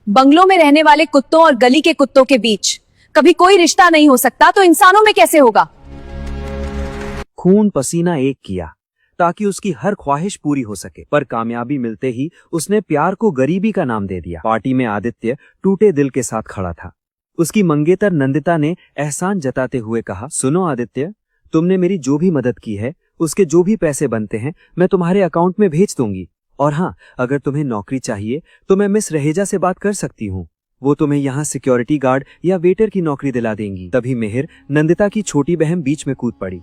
बंगलों में रहने वाले कुत्तों और गली के कुत्तों के बीच कभी कोई रिश्ता नहीं हो सकता तो इंसानों में कैसे होगा। खून पसीना एक किया ताकि उसकी हर ख्वाहिश पूरी हो सके, पर कामयाबी मिलते ही उसने प्यार को गरीबी का नाम दे दिया। पार्टी में आदित्य टूटे दिल के साथ खड़ा था। उसकी मंगेतर नंदिता ने एहसान जताते हुए कहा, सुनो आदित्य, तुमने मेरी जो भी मदद की है उसके जो भी पैसे बनते हैं मैं तुम्हारे अकाउंट में भेज दूंगी। और हाँ, अगर तुम्हें नौकरी चाहिए तो मैं मिस रहेजा से बात कर सकती हूँ। वो तुम्हें यहाँ सिक्योरिटी गार्ड या वेटर की नौकरी दिला देंगी। तभी मेहर, नंदिता की छोटी बहन, बीच में कूद पड़ी।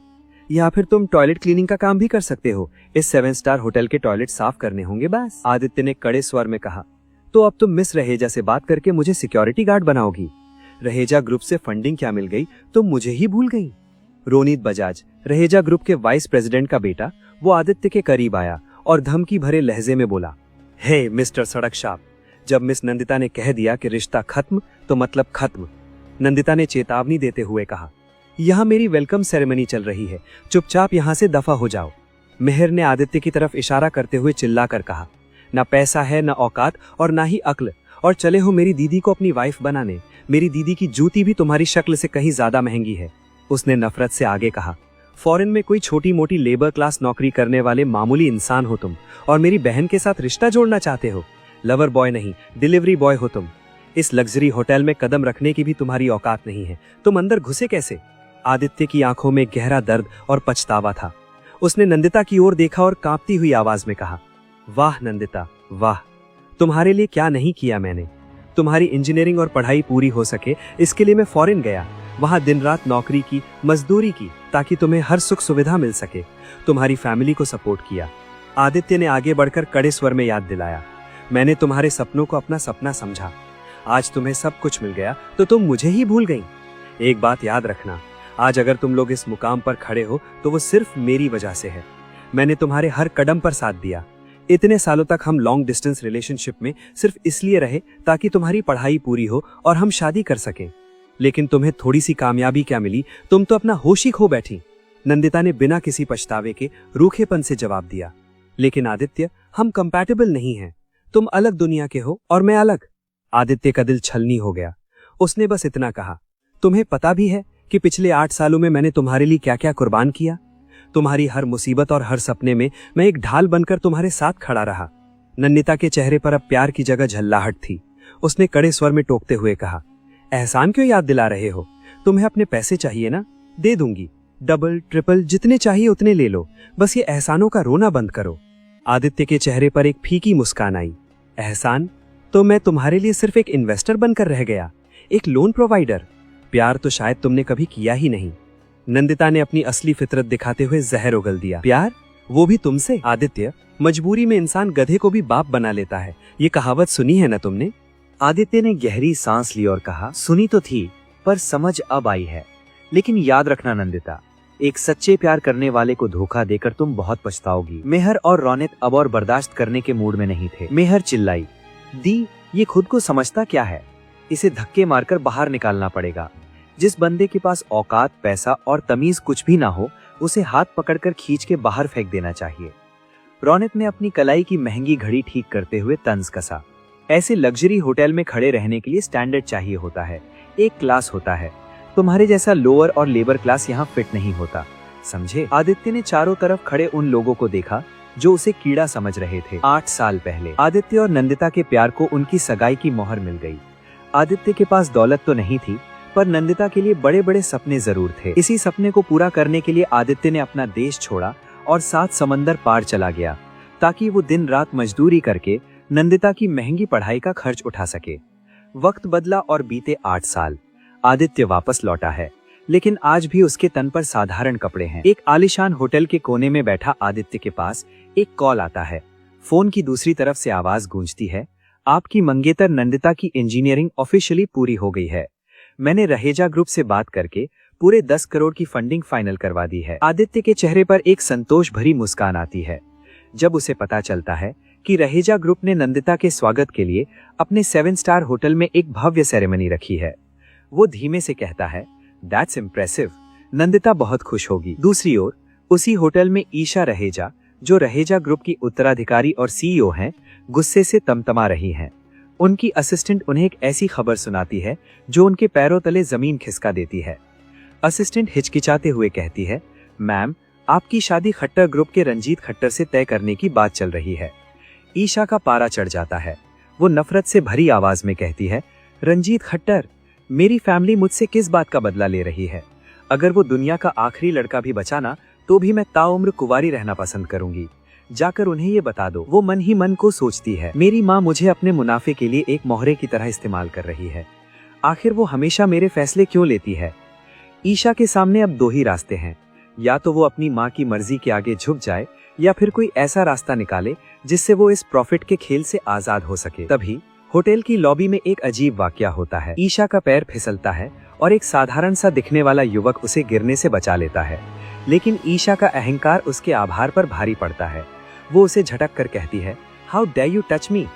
या फिर तुम टॉयलेट क्लीनिंग का काम भी कर सकते हो। इस 7 स्टार होटल के टॉयलेट साफ करने होंगे बस। आदित्य ने कड़े स्वर में कहा, तो अब तुम मिस रहेजा से बात करके मुझे सिक्योरिटी गार्ड बनाओगी। रहेजा ग्रुप से फंडिंग क्या मिल गई तो मुझे ही भूल गई। रोनित बजाज, रहेजा ग्रुप के वाइस प्रेसिडेंट का बेटा, वो आदित्य के करीब आया और धमकी भरे लहजे में बोला, हे मिस्टर सड़क छाप, जब मिस नंदिता ने कह दिया कि रिश्ता खत्म तो मतलब खत्म। नंदिता ने चेतावनी देते हुए कहा, यहाँ मेरी वेलकम सेरेमनी चल रही है, चुपचाप यहाँ से दफा हो जाओ। मेहर ने आदित्य की तरफ इशारा करते हुए चिल्लाकर कहा, ना पैसा है, ना औकात और ना ही अक्ल, और चले हो मेरी दीदी को अपनी वाइफ बनाने। मेरी दीदी की जूती भी तुम्हारी शक्ल से कहीं ज्यादा महंगी है। उसने नफरत से आगे कहा, फॉरेन में कोई छोटी मोटी लेबर क्लास नौकरी करने वाले मामूली इंसान हो तुम, और मेरी बहन के साथ रिश्ता जोड़ना चाहते हो। लवर बॉय नहीं, डिलीवरी बॉय हो तुम। इस लग्जरी होटल में कदम रखने की भी तुम्हारी औकात नहीं है। तुम अंदर घुसे कैसे? आदित्य की आंखों में गहरा दर्द और पछतावा था। उसने नंदिता की ओर देखा और कांपती हुई आवाज में कहा, वाह नंदिता, वाह, तुम्हारे लिए क्या नहीं किया मैंने। तुम्हारी इंजीनियरिंग और पढ़ाई पूरी हो सके इसके लिए मैं फॉरेन गया, वहां दिन रात नौकरी की, मजदूरी की, ताकि तुम्हें हर सुख सुविधा मिल सके। तुम्हारी फैमिली को सपोर्ट किया। आदित्य ने आगे बढ़कर कड़े स्वर में याद दिलाया, मैंने तुम्हारे सपनों को अपना सपना समझा। आज तुम्हें सब कुछ मिल गया तो तुम मुझे ही भूल गई। एक बात याद रखना, आज अगर तुम लोग इस मुकाम पर खड़े हो तो वो सिर्फ मेरी वजह से है। मैंने तुम्हारे हर कदम पर साथ दिया। इतने सालों तक हम लॉन्ग डिस्टेंस रिलेशनशिप में सिर्फ इसलिए रहे ताकि तुम्हारी पढ़ाई पूरी हो और हम शादी कर सकें। लेकिन तुम्हें थोड़ी सी कामयाबी क्या मिली, तुम तो अपना होश ही खो बैठी। नंदिता ने बिना किसी पछतावे के रूखेपन से जवाब दिया, लेकिन आदित्य, हम कंपैटिबल नहीं हैं। तुम अलग दुनिया के हो और मैं अलग। आदित्य का दिल छलनी हो गया। उसने बस इतना कहा, तुम्हें पता भी है कि पिछले 8 सालों में मैंने तुम्हारे लिए क्या क्या कुर्बान किया। तुम्हारी हर मुसीबत और हर सपने में मैं एक ढाल बनकर तुम्हारे साथ खड़ा रहा। नंदिता के चेहरे पर अब प्यार की जगह झल्लाहट थी। उसने कड़े स्वर में टोकते हुए कहा, एहसान क्यों याद दिला रहे हो? तुम्हें अपने पैसे चाहिए ना, दे दूंगी। डबल ट्रिपल जितने चाहिए उतने ले लो, बस ये एहसानों का रोना बंद करो। आदित्य के चेहरे पर एक फीकी मुस्कान आई। एहसान? तो मैं तुम्हारे लिए सिर्फ एक इन्वेस्टर बनकर रह गया, एक लोन प्रोवाइडर। प्यार तो शायद तुमने कभी किया ही नहीं। नंदिता ने अपनी असली फितरत दिखाते हुए जहर उगल दिया। प्यार? वो भी तुमसे? आदित्य, मजबूरी में इंसान गधे को भी बाप बना लेता है, ये कहावत सुनी है ना तुमने? आदित्य ने गहरी सांस ली और कहा, सुनी तो थी, पर समझ अब आई है। लेकिन याद रखना नंदिता, एक सच्चे प्यार करने वाले को धोखा देकर तुम बहुत पछताओगी। मेहर और रौनित अब और बर्दाश्त करने के मूड में नहीं थे। मेहर चिल्लाई, दी, ये खुद को समझता क्या है? इसे धक्के मारकर बाहर निकालना पड़ेगा। जिस बंदे के पास औकात, पैसा और तमीज कुछ भी ना हो, उसे हाथ पकड़कर खींच के बाहर फेंक देना चाहिए। रौनित ने अपनी कलाई की महंगी घड़ी ठीक करते हुए तंज कसा। ऐसे लग्जरी होटल में खड़े रहने के लिए स्टैंडर्ड चाहिए होता है, एक क्लास होता है। तुम्हारे जैसा लोअर और लेबर क्लास यहाँ फिट नहीं होता, समझे? आदित्य ने चारों तरफ खड़े उन लोगों को देखा जो उसे कीड़ा समझ रहे थे। 8 साल पहले आदित्य और नंदिता के प्यार को उनकी सगाई की मोहर मिल गई। आदित्य के पास दौलत तो नहीं थी, पर नंदिता के लिए बड़े बड़े सपने जरूर थे। इसी सपने को पूरा करने के लिए आदित्य ने अपना देश छोड़ा और 7 समंदर पार चला गया, ताकि वो दिन रात मजदूरी करके नंदिता की महंगी पढ़ाई का खर्च उठा सके। वक्त बदला और बीते 8 साल। आदित्य वापस लौटा है, लेकिन आज भी उसके तन पर साधारण कपड़े हैं। एक आलीशान होटल के कोने में बैठा आदित्य के पास एक कॉल आता है। फोन की दूसरी तरफ से आवाज गूंजती है, आपकी मंगेतर नंदिता की इंजीनियरिंग ऑफिशियली पूरी हो गई है। मैंने रहेजा ग्रुप से बात करके पूरे 10 करोड़ की फंडिंग फाइनल करवा दी है। आदित्य के चेहरे पर एक संतोष भरी मुस्कान आती है जब उसे पता चलता है कि रहेजा ग्रुप ने नंदिता के स्वागत के लिए अपने 7 स्टार होटल में एक भव्य सेरेमनी रखी है। वो धीमे से कहता है, दैट्स इम्प्रेसिव। नंदिता बहुत खुश होगी। दूसरी ओर उसी होटल में ईशा रहेजा, जो रहेजा ग्रुप की उत्तराधिकारी और सीईओ हैं, गुस्से से तमतमा रही हैं। उनकी असिस्टेंट उन्हें एक ऐसी खबर सुनाती है जो उनके पैरों तले जमीन खिसका देती है। असिस्टेंट हिचकिचाते हुए कहती है, मैम, आपकी शादी खट्टर ग्रुप के रंजीत खट्टर से तय करने की बात चल रही है। ईशा का पारा चढ़ जाता है। वो नफरत से भरी आवाज में कहती है, रंजीत खट्टर, मेरी फैमिली मुझसे किस बात का बदला ले रही है? अगर वो दुनिया का आखिरी लड़का भी बचा ना, तो भी मैं ताउम्र कुंवारी रहना पसंद करूंगी। जाकर उन्हें ये बता दो। वो मन ही मन को सोचती है, मेरी माँ मुझे अपने मुनाफे के लिए एक मोहरे की तरह इस्तेमाल कर रही है। आखिर वो हमेशा मेरे फैसले क्यों लेती है? ईशा के सामने अब दो ही रास्ते हैं, या तो वो अपनी माँ की मर्जी के आगे झुक जाए या फिर कोई ऐसा रास्ता निकाले जिससे वो इस प्रॉफिट के खेल से आजाद हो सके। तभी होटल की लॉबी में एक अजीब वाकया होता है। ईशा का पैर फिसलता है और एक साधारण सा दिखने वाला युवक उसे गिरने से बचा लेता है, लेकिन ईशा का अहंकार उसके आभार पर भारी पड़ता है। वो उसे झटक कर कहती है, how dare you touch me?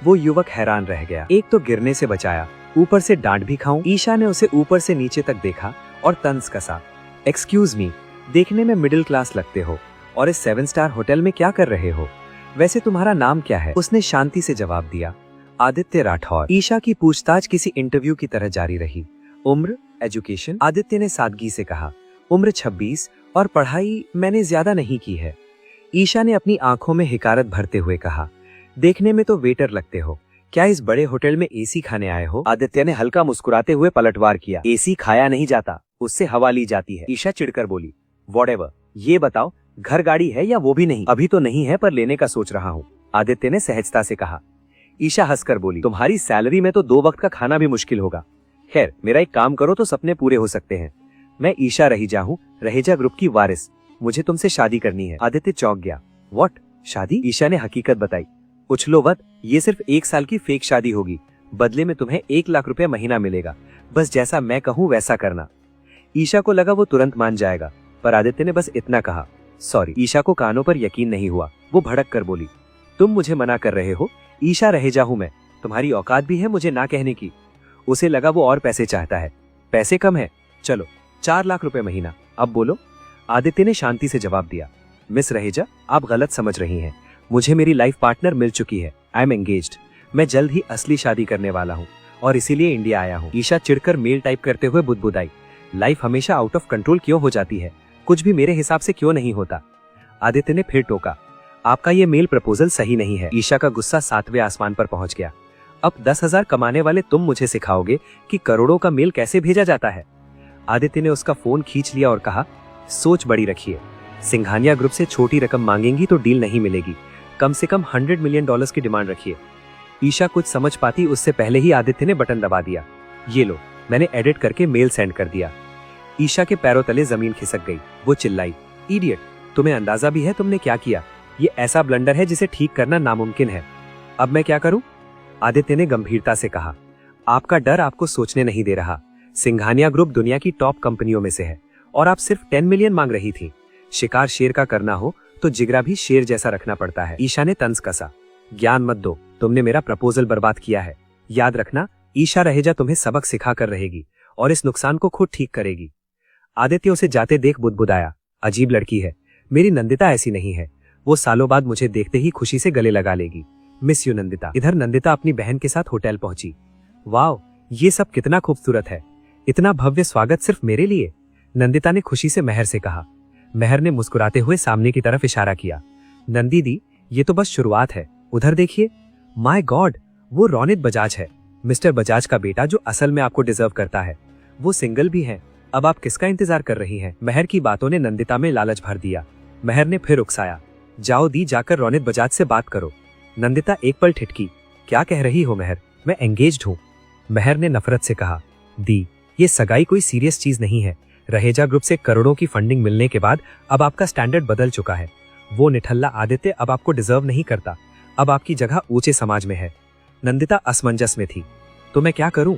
वो युवक हैरान रह गया। एक तो गिरने से बचाया, ऊपर से डांट भी खाऊं? ईशा ने उसे ऊपर से नीचे तक देखा और तंज कसा। एक्सक्यूज मी, देखने में मिडिल क्लास लगते हो और इस 7 स्टार होटल में क्या कर रहे हो? वैसे तुम्हारा नाम क्या है? उसने शांति से जवाब दिया, आदित्य राठौर। ईशा की पूछताछ किसी इंटरव्यू की तरह जारी रही। उम्र, एजुकेशन? आदित्य ने सादगी से कहा, उम्र 26 और पढ़ाई मैंने ज्यादा नहीं की है। ईशा ने अपनी आंखों में हिकारत भरते हुए कहा, देखने में तो वेटर लगते हो, क्या इस बड़े होटल में एसी खाने आए हो? आदित्य ने हल्का मुस्कुराते हुए पलटवार किया, एसी खाया नहीं जाता, उससे हवा ली जाती है। ईशा चिढ़कर बोली, व्हाटएवर, ये बताओ घर गाड़ी है या वो भी नहीं? अभी तो नहीं है, पर लेने का सोच रहा हूँ, आदित्य ने सहजता से कहा। ईशा हंसकर बोली, तुम्हारी सैलरी में तो 2 वक्त का खाना भी मुश्किल होगा। खैर, मेरा एक काम करो तो सपने पूरे हो सकते हैं। मैं ईशा रहेजा हूँ, रहेजा ग्रुप की वारिस। मुझे तुमसे शादी करनी है। आदित्य चौंक गया, व्हाट, शादी? ईशा ने हकीकत बताई, उछलोवत, ये सिर्फ 1 साल की फेक शादी होगी। बदले में तुम्हें 1 लाख रुपए महीना मिलेगा। बस जैसा मैं कहूँ वैसा करना। ईशा को लगा वो तुरंत मान जाएगा, पर आदित्य ने बस इतना कहा, सॉरी। ईशा को कानों पर यकीन नहीं हुआ। वो भड़क कर बोली, तुम मुझे मना कर रहे हो? ईशा रहेजा हूँ मैं, तुम्हारी औकात भी है मुझे ना कहने की? उसे लगा वो और पैसे चाहता है। पैसे कम है, चलो 4 लाख रुपए महीना। अब बोलो। आदित्य ने शांति से जवाब दिया, मिस रहेजा, आप गलत समझ रही हैं। मुझे मेरी लाइफ पार्टनर मिल चुकी है। I am engaged. मैं जल्द ही असली शादी करने वाला हूँ और इसीलिए इंडिया आया हूँ। ईशा चिढ़कर मेल टाइप करते हुए बुदबुदाई, लाइफ हमेशा आउट ऑफ कंट्रोल क्यों हो जाती है? कुछ भी मेरे हिसाब से क्यों नहीं होता? आदित्य ने फिर टोका, आपका ये मेल प्रपोजल सही नहीं है। ईशा का गुस्सा 7वें आसमान पर पहुंच गया। अब 10,000 कमाने वाले तुम मुझे सिखाओगे कि करोड़ों का मेल कैसे भेजा जाता है? आदित्य ने उसका फोन खींच लिया और कहा, सोच बड़ी रखिए। सिंघानिया ग्रुप से छोटी रकम मांगेंगी तो डील नहीं मिलेगी। कम से कम $100 मिलियन की डिमांड रखिए। ईशा कुछ समझ पाती उससे पहले ही आदित्य ने बटन दबा दिया। ये लो, मैंने एडिट करके मेल सेंड कर दिया। ईशा के पैरों तले जमीन खिसक गई। वो चिल्लाई, इडियट, तुम्हें अंदाजा भी है तुमने क्या किया? ये ऐसा ब्लंडर है जिसे ठीक करना नामुमकिन है। अब मैं क्या करूं? आदित्य ने गंभीरता से कहा, आपका डर आपको सोचने नहीं दे रहा। सिंघानिया ग्रुप दुनिया की टॉप कंपनियों में से है और आप सिर्फ 10 मिलियन मांग रही थी। शिकार शेर का करना हो तो जिगरा भी शेर जैसा रखना पड़ता है। ईशा ने तंज कसा, ज्ञान मत दो, तुमने मेरा प्रपोजल बर्बाद किया है। याद रखना, ईशा रहेजा तुम्हें सबक सिखा कर रहेगी और इस नुकसान को खुद ठीक करेगी। आदित्य उसे जाते देख बुदबुदाया, अजीब लड़की है, मेरी नंदिता ऐसी नहीं है। वो सालों बाद मुझे देखते ही खुशी से गले लगा लेगी। Miss you Nandita. इधर नंदिता अपनी बहन के साथ होटल पहुंची। वाओ, ये सब कितना खूबसूरत है, इतना भव्य स्वागत सिर्फ मेरे लिए। नंदिता ने खुशी से मेहर से कहा। मेहर ने मुस्कुराते हुए सामने की तरफ इशारा किया, नंदी दी, ये तो बस शुरुआत है, उधर देखिए। माय गॉड, वो रोनित बजाज है, मिस्टर बजाज का बेटा, जो असल में आपको डिजर्व करता है। वो सिंगल भी है, अब आप किसका इंतजार कर रही हैं? मेहर की बातों ने नंदिता में लालच भर दिया। मेहर ने फिर उकसाया, जाओ दी, जाकर रोनित बजाज से बात करो। नंदिता एक पल ठिठकी, क्या कह रही हो मेहर, मैं एंगेज्ड हूँ। मेहर ने नफरत से कहा, दी, ये सगाई कोई सीरियस चीज नहीं है। रहेजा ग्रुप से करोड़ों की फंडिंग मिलने के बाद अब आपका स्टैंडर्ड बदल चुका है। वो निठल्ला आदित्य अब आपको डिजर्व नहीं करता, अब आपकी जगह ऊंचे समाज में है। नंदिता असमंजस में थी, तो मैं क्या करूं?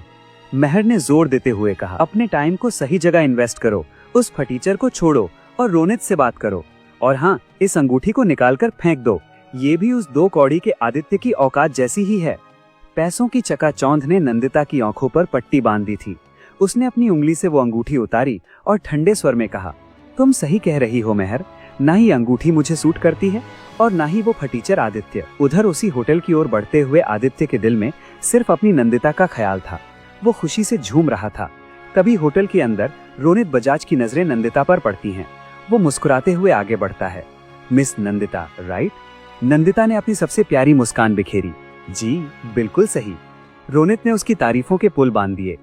मेहर ने जोर देते हुए कहा, अपने टाइम को सही जगह इन्वेस्ट करो, उस फटीचर को छोड़ो और रोनित से बात करो। और हाँ, इस अंगूठी को निकालकर फेंक दो, ये भी उस 2 कौड़ी के आदित्य की औकात जैसी ही है। पैसों की चकाचौंध ने नंदिता की आंखों पर पट्टी बांध दी थी। उसने अपनी उंगली से वो अंगूठी उतारी और ठंडे स्वर में कहा, तुम सही कह रही हो मेहर, ना ही अंगूठी मुझे सूट करती है और ना ही वो फटीचर आदित्य। उधर उसी होटल की ओर बढ़ते हुए आदित्य के दिल में सिर्फ अपनी नंदिता का ख्याल था। वो खुशी से झूम रहा था। तभी होटल के अंदर रोनित बजाज की नजरें नंदिता पर पड़ती हैं। वो मुस्कुराते हुए आगे बढ़ता है। Miss Nandita, right? नंदिता ने अपनी सबसे प्यारी मुस्कान बिखेरी। जी बिल्कुल सही। रोनित ने उसकी तारीफों के पुल बांध दिए।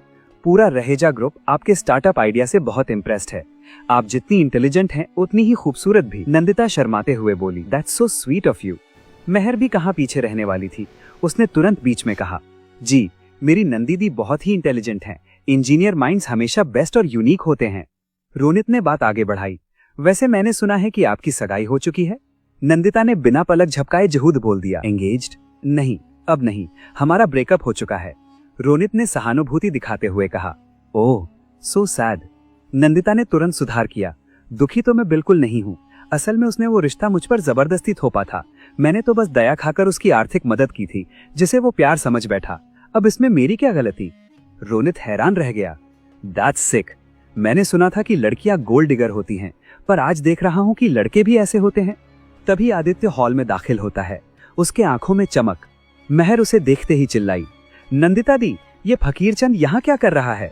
पूरा रहेजा ग्रुप आपके स्टार्टअप आइडिया से बहुत इम्प्रेस्ड है। आप जितनी इंटेलिजेंट हैं उतनी ही खूबसूरत भी। नंदिता शर्माते हुए बोली, that's so sweet of you. Mehar भी कहाँ पीछे रहने वाली थी। उसने तुरंत बीच में कहा, जी मेरी नंदीदी बहुत ही इंटेलिजेंट हैं। इंजीनियर माइंड्स हमेशा बेस्ट और यूनिक होते हैं। रोनित ने बात आगे बढ़ाई, वैसे मैंने सुना है कि आपकी सगाई हो चुकी है। नंदिता ने बिना पलक झपकाए जहूद बोल दिया, एंगेज्ड? नहीं, अब नहीं, हमारा ब्रेकअप हो चुका है। रोनित ने सहानुभूति दिखाते हुए कहा, ओह सो सैड। नंदिता ने तुरंत सुधार किया, दुखी तो मैं बिल्कुल नहीं हूँ। असल में उसने वो रिश्ता मुझ पर जबरदस्ती थोपा था। मैंने तो बस दया खाकर उसकी आर्थिक मदद की थी, जिसे वो प्यार समझ बैठा। अब इसमें मेरी क्या गलती? रोनित हैरान रह गया। दैट्स सिक। मैंने सुना था कि लड़कियां गोल्ड डिगर होती हैं, पर आज देख रहा हूं कि लड़के भी ऐसे होते हैं। तभी आदित्य हॉल में दाखिल होता है। उसके आंखों में चमक। मेहर उसे देखते ही चिल्लाई, नंदिता दी, ये फकीरचंद यहाँ क्या कर रहा है?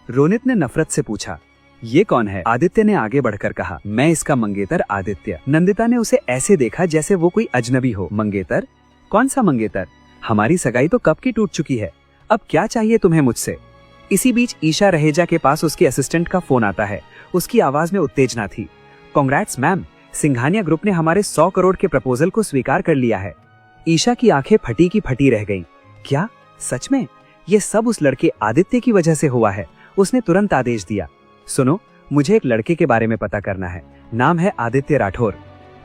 रोनित ने नफरत से पूछा, ये कौन है? आदित्य ने आगे बढ़कर कहा, मैं इसका मंगेतर आदित्य। नंदिता ने उसे ऐसे देखा जैसे वो कोई अजनबी हो। मंगेतर? कौन सा मंगेतर? हमारी सगाई तो कब की टूट चुकी है। अब क्या चाहिए तुम्हें मुझसे? इसी बीच ईशा रहेजा के पास उसके असिस्टेंट का फोन आता है। उसकी आवाज में उत्तेजना थी। कांग्रेट्स मैम, सिंघानिया ग्रुप ने हमारे 100 करोड़ के प्रपोजल को स्वीकार कर लिया है। ईशा की आंखें फटी की फटी रह गईं। क्या सच में? ये सब उस लड़के आदित्य की वजह से हुआ है। उसने तुरंत आदेश दिया, सुनो, मुझे एक लड़के के बारे में पता करना है। नाम है आदित्य राठौर।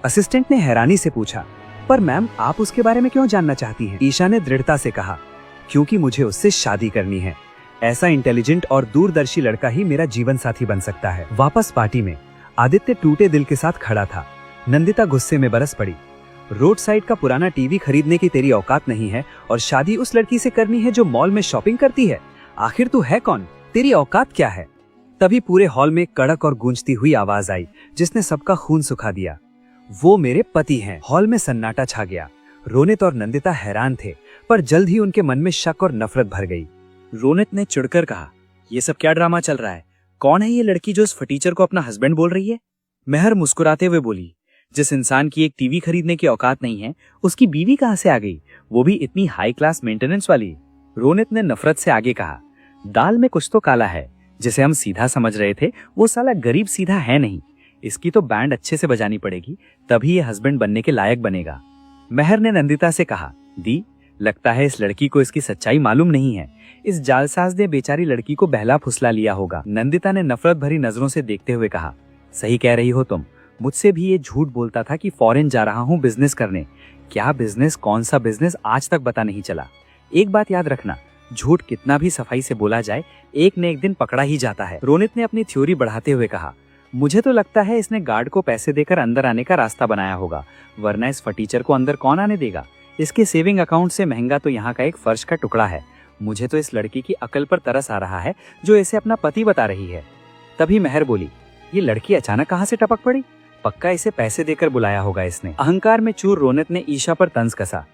असिस्टेंट ने हैरानी से पूछा, पर मैम आप उसके बारे में क्यों जानना चाहती हैं? ईशा ने दृढ़ता से कहा, क्योंकि मुझे उससे शादी करनी है। ऐसा इंटेलिजेंट और दूरदर्शी लड़का ही मेरा जीवन साथी बन सकता है। वापस पार्टी में आदित्य टूटे दिल के साथ खड़ा था। नंदिता गुस्से में बरस पड़ी, रोड साइड का पुराना टीवी खरीदने की तेरी औकात नहीं है और शादी उस लड़की से करनी है जो मॉल में शॉपिंग करती है। आखिर तू है कौन? तेरी औकात क्या है? तभी पूरे हॉल में कड़क और गूंजती हुई आवाज आई जिसने सबका खून सुखा दिया, वो मेरे पति हैं। हॉल में सन्नाटा छा गया। रोनित और नंदिता हैरान थे, पर जल्द ही उनके मन में शक और नफरत भर गई। रोनित ने चिढ़कर कहा, ये सब क्या ड्रामा चल रहा है? कौन है ये लड़की जो इस फटीचर को अपना हस्बैंड बोल रही है? मेहर मुस्कुराते हुए बोली, जिस इंसान की एक टीवी खरीदने की औकात नहीं है, उसकी बीवी कहां से आ गई, वो भी इतनी हाई क्लास मेंटेनेंस वाली? रोनित ने नफरत से आगे कहा, दाल में कुछ तो काला है। जिसे हम सीधा समझ रहे थे वो साला गरीब सीधा है नहीं। इसकी तो बैंड अच्छे से बजानी पड़ेगी, तभी ये हस्बैंड बनने के लायक बनेगा। मेहर ने नंदिता से कहा, दी, लगता है इस लड़की को इसकी सच्चाई मालूम नहीं है। इस जालसाज ने बेचारी लड़की को बहला फुसला लिया होगा। नंदिता ने नफरत भरी नजरों से देखते हुए कहा, सही कह रही हो तुम। मुझसे भी ये झूठ बोलता था कि फॉरेन जा रहा हूँ बिजनेस करने। क्या बिजनेस, कौन सा बिजनेस, आज तक पता नहीं चला। एक बात याद रखना, झूठ कितना भी सफाई से बोला जाए, एक न एक दिन पकड़ा ही जाता है। रोनित ने अपनी थ्योरी बढ़ाते हुए कहा, मुझे तो लगता है इसने गार्ड को पैसे देकर अंदर आने का रास्ता बनाया होगा, वरना इस फटीचर को अंदर कौन आने देगा। इसके सेविंग अकाउंट से महंगा तो यहाँ का एक फर्श का टुकड़ा है। मुझे तो इस लड़की की अकल पर तरस आ रहा है जो इसे अपना पति बता रही है। तभी मेहर बोली, ये लड़की अचानक कहाँ से टपक पड़ी? पक्का इसे पैसे देकर बुलाया होगा इसने। अहंकार में चूर रोनित ने ईशा पर तंज कसा,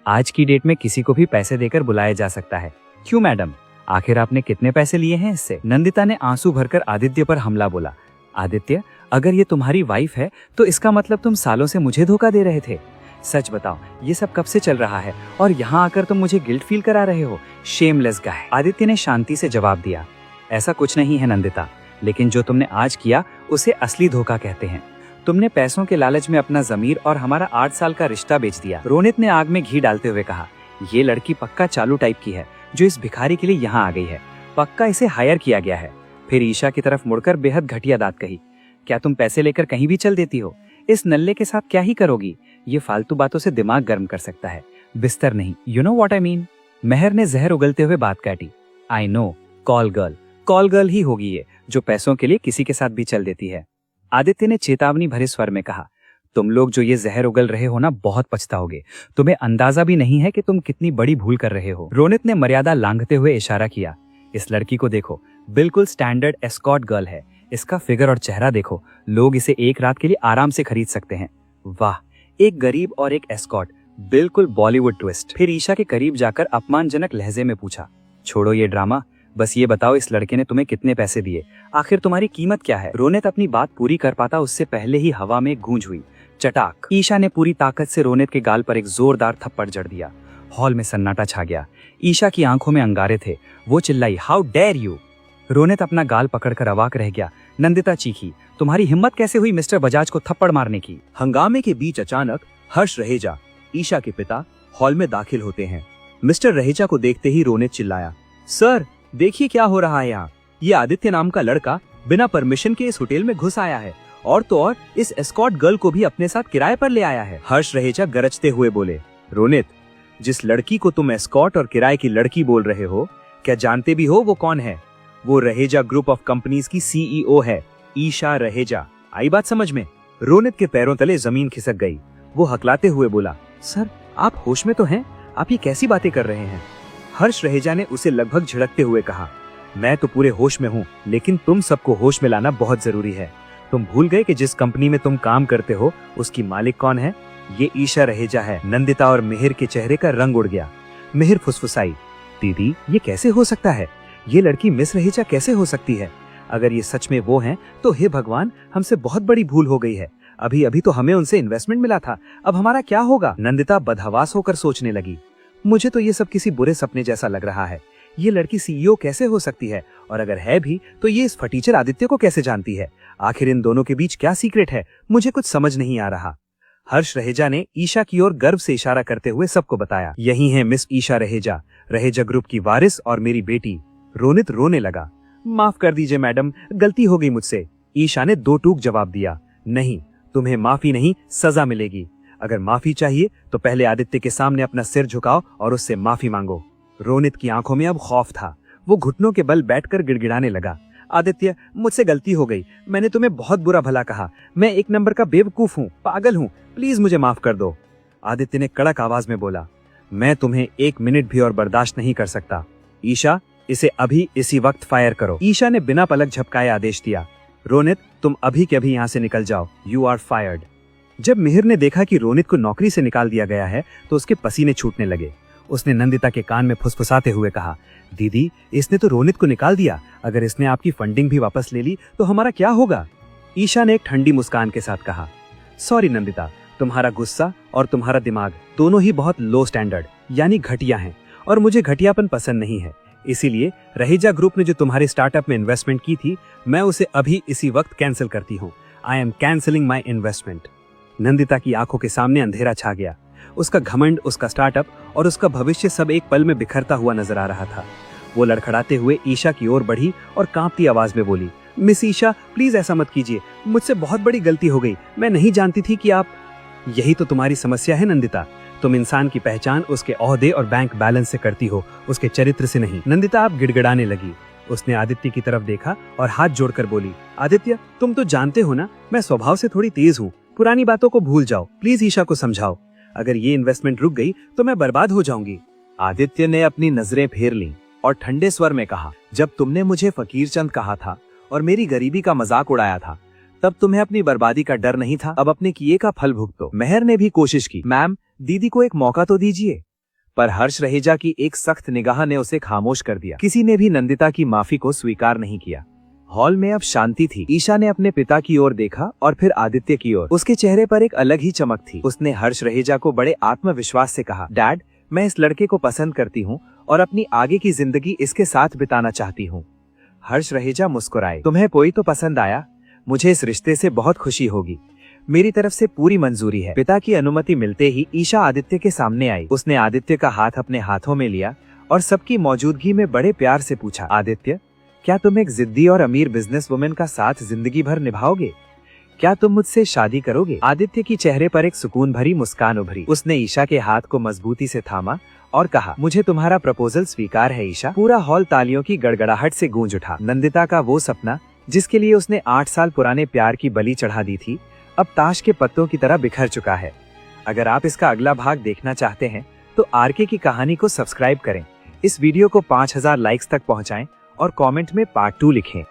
आज की डेट में किसी को भी पैसे देकर बुलाया जा सकता है। क्यों मैडम, आखिर आपने कितने पैसे लिए हैं इससे? नंदिता ने आंसू भरकर आदित्य पर हमला बोला, आदित्य, अगर ये तुम्हारी वाइफ है तो इसका मतलब तुम सालों से मुझे धोखा दे रहे थे। सच बताओ, ये सब कब से चल रहा है और यहाँ आकर तुम मुझे गिल्ट फील करा रहे हो? शेमलेस गाय। आदित्य ने शांति से जवाब दिया, ऐसा कुछ नहीं है नंदिता, लेकिन जो तुमने आज किया उसे असली धोखा कहते हैं। तुमने पैसों के लालच में अपना जमीर और हमारा 8 साल का रिश्ता बेच दिया। रोनित ने आग में घी डालते हुए कहा, ये लड़की पक्का चालू टाइप की है जो इस भिखारी के लिए यहाँ आ गई है। पक्का इसे हायर किया गया है। फिर ईशा की तरफ मुड़कर बेहद घटिया बात कही, क्या तुम पैसे लेकर कहीं भी चल देती हो? इस नल्ले के साथ क्या ही करोगी? ये फालतू बातों से दिमाग गर्म कर सकता है, बिस्तर नहीं। You know what I mean. Mehar ने जहर उगलते हुए बात काटी, आई नो, कॉल गर्ल ही होगी ये, जो पैसों के लिए किसी के साथ भी चल देती है। आदित्य ने चेतावनी भरे स्वर में कहा, तुम लोग जो ये जहर उगल रहे हो ना, बहुत पछताओगे। तुम्हें अंदाजा भी नहीं है कि तुम कितनी बड़ी भूल कर रहे हो। रोनित ने मर्यादा लांघते हुए इशारा किया, इस लड़की को देखो, बिल्कुल स्टैंडर्ड एस्कॉर्ट गर्ल है। इसका फिगर और चेहरा देखो, लोग इसे एक रात के लिए आराम से खरीद सकते हैं। वाह, एक गरीब और एक एस्कॉर्ट, बिल्कुल बॉलीवुड ट्विस्ट। फिर ईशा के करीब जाकर अपमानजनक लहजे में पूछा, छोड़ो ये ड्रामा, बस ये बताओ इस लड़के ने तुम्हें कितने पैसे दिए, आखिर तुम्हारी कीमत क्या है। रोनित अपनी बात पूरी कर पाता उससे पहले ही हवा में गूंज हुई। चटाक, ईशा ने पूरी ताकत से रोनित के गाल पर एक जोरदार थप्पड़ जड़ दिया। हॉल में सन्नाटा छा गया। ईशा की आंखों में अंगारे थे। वो चिल्लाई, हाउ डेयर यू। रोनित अपना गाल पकड़कर अवाक रह गया। नंदिता चीखी, तुम्हारी हिम्मत कैसे हुई मिस्टर बजाज को थप्पड़ मारने की। हंगामे के बीच अचानक हर्ष रहेजा, ईशा के पिता, हॉल में दाखिल होते हैं। मिस्टर रहेजा को देखते ही रोनित चिल्लाया, सर देखिए क्या हो रहा है यहाँ। ये आदित्य नाम का लड़का बिना परमिशन के इस होटल में घुस आया है और तो और इस एस्कॉर्ट गर्ल को भी अपने साथ किराए पर ले आया है। हर्ष रहेजा गरजते हुए बोले, रोनित, जिस लड़की को तुम एस्कॉर्ट और किराए की लड़की बोल रहे हो, क्या जानते भी हो वो कौन है? वो रहेजा ग्रुप ऑफ कंपनीज की सीईओ है, ईशा रहेजा। आई बात समझ में? रोनित के पैरों तले जमीन खिसक गई। वो हकलाते हुए बोला, सर आप होश में तो हैं? आप ये कैसी बातें कर रहे हैं? हर्ष रहेजा ने उसे लगभग झिड़कते हुए कहा, मैं तो पूरे होश में हूँ, लेकिन तुम सबको होश में लाना बहुत जरूरी है। तुम भूल गए कि जिस कंपनी में तुम काम करते हो उसकी मालिक कौन है? ये ईशा रहेजा है। नंदिता और मिहिर के चेहरे का रंग उड़ गया। मिहिर फुसफुसाई, दीदी ये कैसे हो सकता है? ये लड़की मिस रहेजा कैसे हो सकती है? अगर ये सच में वो हैं, तो हे भगवान, हमसे बहुत बड़ी भूल हो गई है। अभी अभी तो हमें उनसे इन्वेस्टमेंट मिला था, अब हमारा क्या होगा? नंदिता बदहवास होकर सोचने लगी, मुझे तो ये सब किसी बुरे सपने जैसा लग रहा है। ये लड़की सीईओ कैसे हो सकती है? और अगर है भी तो ये इस फटीचर आदित्य को कैसे जानती है? आखिर इन दोनों के बीच क्या सीक्रेट है? मुझे कुछ समझ नहीं आ रहा। हर्ष रहेजा ने ईशा की ओर गर्व से इशारा करते हुए सबको बताया, यही है मिस ईशा रहेजा, रहेजा ग्रुप की वारिस और मेरी बेटी। रोनित रोने लगा, माफ कर दीजिए मैडम, गलती हो गई मुझसे। ईशा ने दो टूक जवाब दिया, नहीं, तुम्हें माफी नहीं, सजा मिलेगी। अगर माफी चाहिए तो पहले आदित्य के सामने अपना सिर झुकाओ और उससे माफी मांगो। रोनित की आंखों में अब खौफ था। वो घुटनों के बल बैठकर गिड़गिड़ाने लगा, आदित्य मुझसे गलती हो गई, मैंने तुम्हें बहुत बुरा भला कहा, मैं एक नंबर का बेवकूफ हूँ, पागल हूँ, प्लीज मुझे माफ कर दो। आदित्य ने कड़क आवाज में बोला, मैं तुम्हें एक मिनट भी और बर्दाश्त नहीं कर सकता। ईशा, इसे अभी इसी वक्त फायर करो। ईशा ने बिना पलक झपकाए आदेश दिया, रोनित तुम अभी के अभी यहाँ से निकल जाओ, यू आर फायर्ड। जब मिहिर ने देखा कि रोनित को नौकरी से निकाल दिया गया है तो उसके पसीने छूटने लगे। उसने नंदिता के कान में फुसफुसाते हुए कहा, दीदी इसने तो रोनित को निकाल दिया, अगर इसने आपकी फंडिंग भी वापस ले ली तो हमारा क्या होगा? ईशा ने एक ठंडी मुस्कान के साथ कहा, सॉरी नंदिता, तुम्हारा गुस्सा और तुम्हारा दिमाग दोनों ही बहुत लो स्टैंडर्ड यानी घटिया हैं और मुझे घटियापन पसंद नहीं है। इसीलिए रहेजा ग्रुप ने जो तुम्हारे स्टार्टअप में इन्वेस्टमेंट की थी, मैं उसे अभी इसी वक्त कैंसिल करती हूँ। I am cancelling my investment. Nandita की आंखों के सामने अंधेरा छा गया। उसका घमंड, उसका स्टार्टअप और उसका भविष्य सब एक पल में बिखरता हुआ नजर आ रहा था। वो लड़खड़ाते हुए ईशा की ओर बढ़ी और कांपती आवाज में बोली, मिस ईशा प्लीज ऐसा मत कीजिए, मुझसे बहुत बड़ी गलती हो गई, मैं नहीं जानती थी कि आप। यही तो तुम्हारी समस्या है नंदिता, तुम इंसान की पहचान उसके ओहदे और बैंक बैलेंस से करती हो, उसके चरित्र से नहीं। नंदिता आप गिड़गिड़ाने लगी। उसने आदित्य की तरफ देखा और हाथ जोड़कर बोली, आदित्य तुम तो जानते हो ना, मैं स्वभाव से थोड़ी तेज हूँ, पुरानी बातों को भूल जाओ, प्लीज ईशा को समझाओ, अगर ये इन्वेस्टमेंट रुक गई तो मैं बर्बाद हो जाऊंगी। आदित्य ने अपनी नजरें फेर लीं और ठंडे स्वर में कहा, जब तुमने मुझे फकीर चंद कहा था और मेरी गरीबी का मजाक उड़ाया था, तब तुम्हें अपनी बर्बादी का डर नहीं था, अब अपने किए का फल भुगतो। मेहर ने भी कोशिश की, मैम दीदी को एक मौका तो दीजिए, पर हर्ष रहेजा की एक सख्त निगाह ने उसे खामोश कर दिया। किसी ने भी नंदिता की माफी को स्वीकार नहीं किया। हॉल में अब शांति थी। ईशा ने अपने पिता की ओर देखा और फिर आदित्य की ओर। उसके चेहरे पर एक अलग ही चमक थी। उसने हर्ष रहेजा को बड़े आत्मविश्वास से कहा, डैड मैं इस लड़के को पसंद करती हूँ और अपनी आगे की जिंदगी इसके साथ बिताना चाहती हूँ। हर्ष रहेजा मुस्कुराए, तुम्हें कोई तो पसंद आया, मुझे इस रिश्ते से बहुत खुशी होगी, मेरी तरफ से पूरी मंजूरी है। पिता की अनुमति मिलते ही ईशा आदित्य के सामने आई। उसने आदित्य का हाथ अपने हाथों में लिया और सबकी मौजूदगी में बड़े प्यार से पूछा, आदित्य क्या तुम एक जिद्दी और अमीर बिजनेस वुमेन का साथ जिंदगी भर निभाओगे? क्या तुम मुझसे शादी करोगे? आदित्य की चेहरे पर एक सुकून भरी मुस्कान उभरी। उसने ईशा के हाथ को मजबूती से थामा और कहा, मुझे तुम्हारा प्रपोजल स्वीकार है ईशा। पूरा हॉल तालियों की गड़गड़ाहट से गूंज उठा। नंदिता का वो सपना जिसके लिए उसने 8 साल पुराने प्यार की बलि चढ़ा दी थी, अब ताश के पत्तों की तरह बिखर चुका है। अगर आप इसका अगला भाग देखना चाहते हैं तो आरके की कहानी को सब्सक्राइब करें, इस वीडियो को 5000 लाइक्स तक पहुंचाएं और कमेंट में पार्ट 2 लिखें।